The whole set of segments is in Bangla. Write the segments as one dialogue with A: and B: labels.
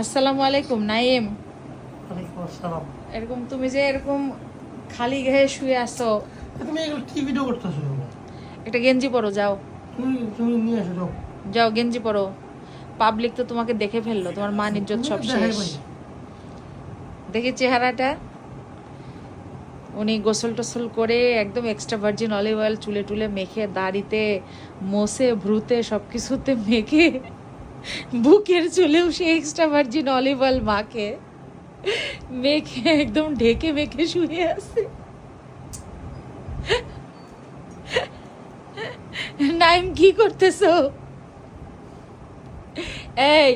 A: আসসালামু আলাইকুম নাইম।
B: ওয়ালাইকুম আসসালাম।
A: এরকম তুমি যে এরকম খালি গায়ে শুয়ে আসো,
B: তুমি এগুলো কি ভিডিও করতেছো?
A: একটা গেঞ্জি পরো, যাও
B: তুমি তুমি নিয়ে এসো যাও।
A: যাও গেঞ্জি পরো। পাবলিক তো তোমাকে দেখে ফেললো, তোমার মান ইজ্জত
B: তুমি
A: সব
B: দেখাই
A: শেষ।
B: পাই।
A: দেখি চেহারাটা। উনি গোসল টোসল করে একদম এক্সট্রা ভার্জিন অলিভ অয়েল চুলে টুলে মেখে, দাড়িতে, মোসে, ভ্রুতে, সব কিছুতে মেখে, বুকের চুলেও সে এক্সট্রা ভার্জিন অলিভ অয়েল মাখে, মেখে একদম ঢেকে মেখে শুয়ে আছে। নাইম কি করতেছো? এই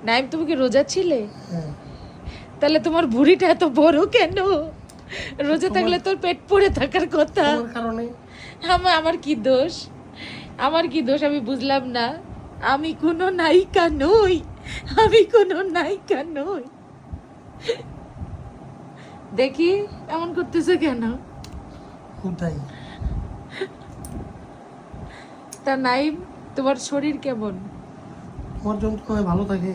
A: নাইম, তুমি কি রোজা ছিলে?
B: হ্যাঁ।
A: তাহলে তোমার ভুঁড়িটা এত বড় কেন? রোজা থাকলে তোর পেট পড়ে থাকার কথা।
B: তোমার কারণে
A: আমার কি দোষ? আমার কি দোষ আমি বুঝলাম না। আমি কোনো নায়িকা নই, আমি কোনো নায়িকা নই। দেখি এমন করতেছো কেন?
B: কোথায়?
A: তা নাইম, তোমার শরীর কেমন?
B: তোমার যন্ত্রণায় ভালো থাকে?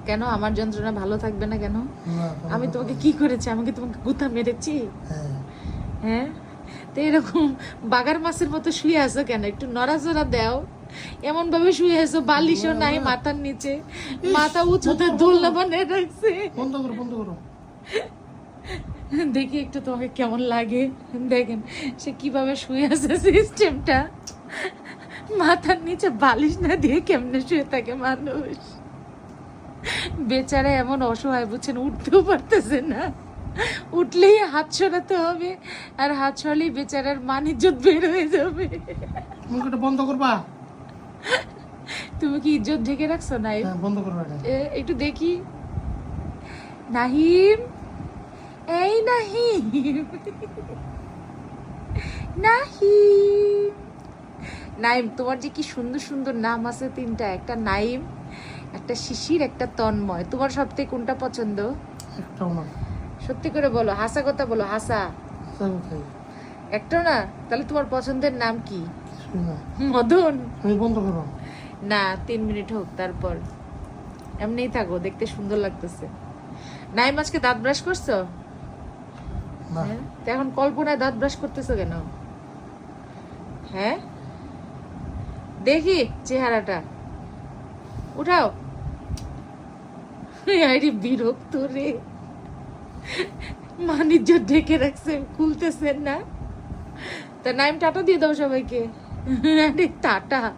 A: কেন আমার যন্ত্রণা ভালো থাকবে না কেন?
B: না,
A: আমি তোমাকে কি করেছি? আমাকে তোমাকে গুতা মেরেছি?
B: হ্যাঁ।
A: হ্যাঁ, তো এরকম বাগার মাছের মতো শুয়ে আছো কেন? একটু নড়াচড়া দাও। এমন ভাবে শুয়ে আছো, বালিশও নাই মাথার নিচে, মাথা উঁচুতে দোলনা বানিয়ে রাখছে।
B: বন্ধ করো বন্ধ করো।
A: দেখি একটু তোমাকে কেমন লাগে। দেখেন সে কিভাবে শুয়ে আছে, সিস্টেমটা। মাথার নিচে বালিশ না দিয়ে কেমনে শুয়ে থাকে মানুষ? বেচারা এমন অসহায়, বুঝছেন, উঠতেও পারতেছে না। উঠলেই হাত সরাতে হবে, আর হাত সরালেই বেচারার মান ইজ্জত বের হয়ে যাবে।
B: তুমি কি এটা বন্ধ করবা?
A: তুমি কি ইজ্জত ঢেকে রাখছো নাই?
B: হ্যাঁ বন্ধ করো এটা।
A: একটু দেখি। নাহিম, এই নাহিম, নাহিম। নাইম, তোমার যে কি সুন্দর সুন্দর নাম আছে তিনটা, একটা নাইম, একটা শিশির, একটা তন্ময়। তোমার সবথেকে কোনটা পছন্দ?
B: একটাও না।
A: সত্যি করে বলো, হাসা কথা বলো, হাসা।
B: কোথায়?
A: একটাও না? তাহলে তোমার পছন্দের নাম কি?
B: কিছুই না।
A: মদন?
B: তুমি বন্ধ করো।
A: না, 3 মিনিট হোক, তারপর। এমনিই থাকো, দেখতে সুন্দর লাগতেছে। নাইম, আজকে দাঁত ব্রাশ করছো?
B: না।
A: হ্যাঁ, তো এখন কল্পনায় দাঁত ব্রাশ করতেছো কেন? হ্যাঁ, দেখি চেহারাটা উঠাও। আরে বিরক্ত রে, মানিজ্য ঢেকে রাখছে, খুলতেছেন না। তা নাইম, টাটা দিয়ে দাও সবাইকে। আরে টাটা।